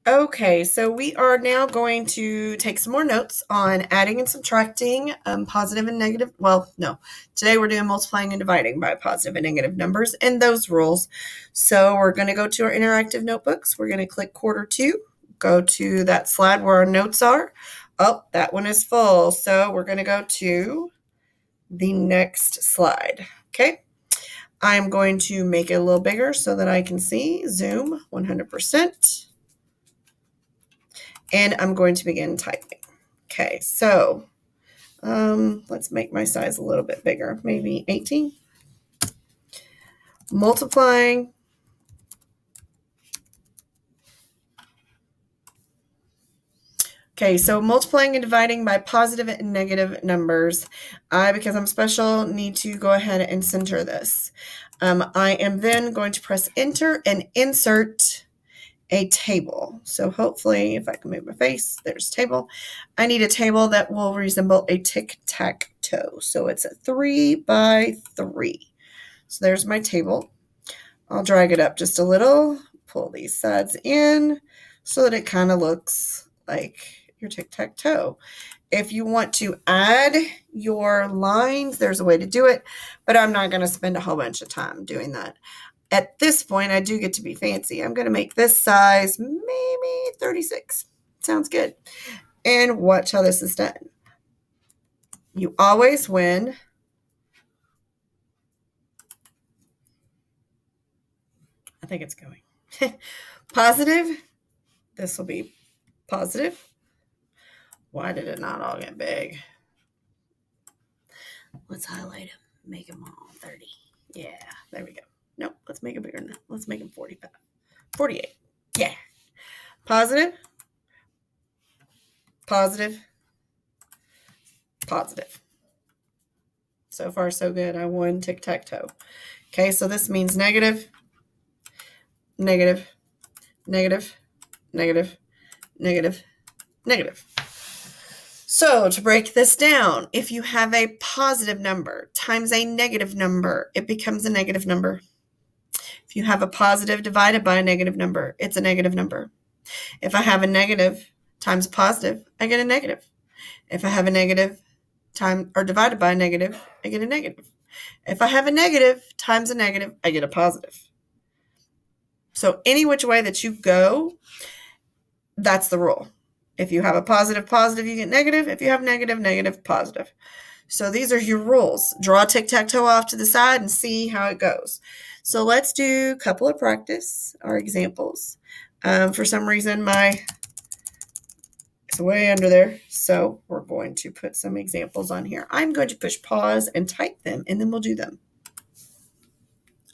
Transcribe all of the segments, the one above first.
Okay, so we are now going to take some more notes on adding and subtracting positive and negative. Well, no, today we're doing multiplying and dividing by positive and negative numbers and those rules. So we're going to go to our interactive notebooks. We're going to click quarter two, go to that slide where our notes are. Oh, that one is full. So we're going to go to the next slide. Okay. I'm going to make it a little bigger so that I can see. Zoom 100%. And I'm going to begin typing. Okay, so let's make my size a little bit bigger, maybe 18. Multiplying. Okay, so multiplying and dividing by positive and negative numbers. I, because I'm special, need to go ahead and center this. I am then going to press enter and insert a table. So hopefully, if I can move my face, there's table. I need a table that will resemble a tic-tac-toe. So it's a 3 by 3. So there's my table. I'll drag it up just a little, pull these sides in so that it kind of looks like your tic-tac-toe. If you want to add your lines, there's a way to do it, but I'm not going to spend a whole bunch of time doing that. At this point, I do get to be fancy. I'm going to make this size maybe 36. Sounds good. And watch how this is done. You always win. I think it's going. Positive. This will be positive. Why did it not all get big? Let's highlight them. Make them all 30. Yeah, there we go. Nope, let's make it bigger than that. Let's make them 45. 48. Yeah. Positive. Positive. Positive. So far, so good. I won tic-tac-toe. Okay, so this means negative, negative, negative, negative, negative, negative. So to break this down, if you have a positive number times a negative number, it becomes a negative number. If you have a positive divided by a negative number, it's a negative number. If I have a negative times a positive, I get a negative. If I have a negative times or divided by a negative, I get a negative. If I have a negative times a negative, I get a positive. So any which way that you go, that's the rule. If you have a positive, positive, you get negative. If you have negative, negative, positive. So these are your rules. Draw tic-tac-toe off to the side and see how it goes. So let's do a couple of practice, our examples. For some reason, it's way under there. So we're going to put some examples on here. I'm going to push pause and type them, and then we'll do them.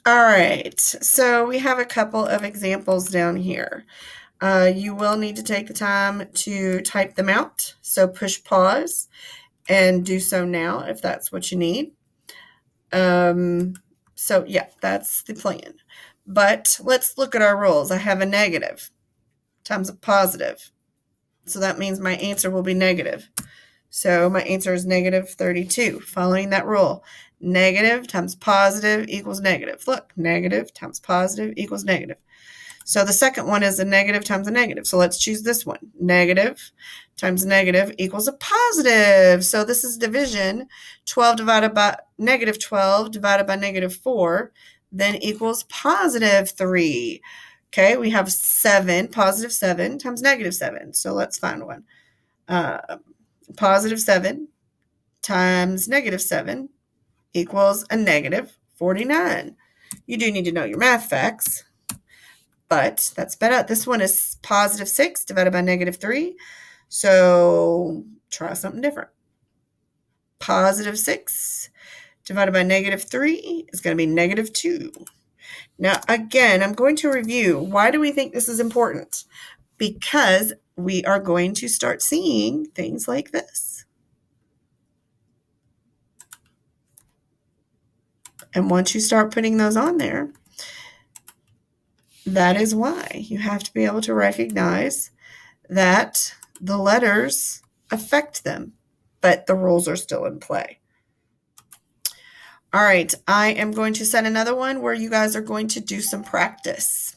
All right. So we have a couple of examples down here. You will need to take the time to type them out. So push pause and do so now if that's what you need. So yeah, that's the plan. But let's look at our rules. I have a negative times a positive. So that means my answer will be negative. So my answer is negative 32, following that rule. Negative times positive equals negative. Look, negative times positive equals negative. So the second one is a negative times a negative. So let's choose this one. Negative times negative equals a positive. So this is division. 12 divided by negative 12 divided by negative 4 then equals positive 3. Okay, we have 7, positive 7 times negative 7. So let's find one. Positive 7 times negative 7 equals a negative 49. You do need to know your math facts. But that's better. This one is positive 6 divided by negative 3. So try something different. Positive 6 divided by negative 3 is going to be negative 2. Now, again, I'm going to review. Why do we think this is important? Because we are going to start seeing things like this. And once you start putting those on there, that is why you have to be able to recognize that the letters affect them, but the rules are still in play. All right, I am going to set another one where you guys are going to do some practice.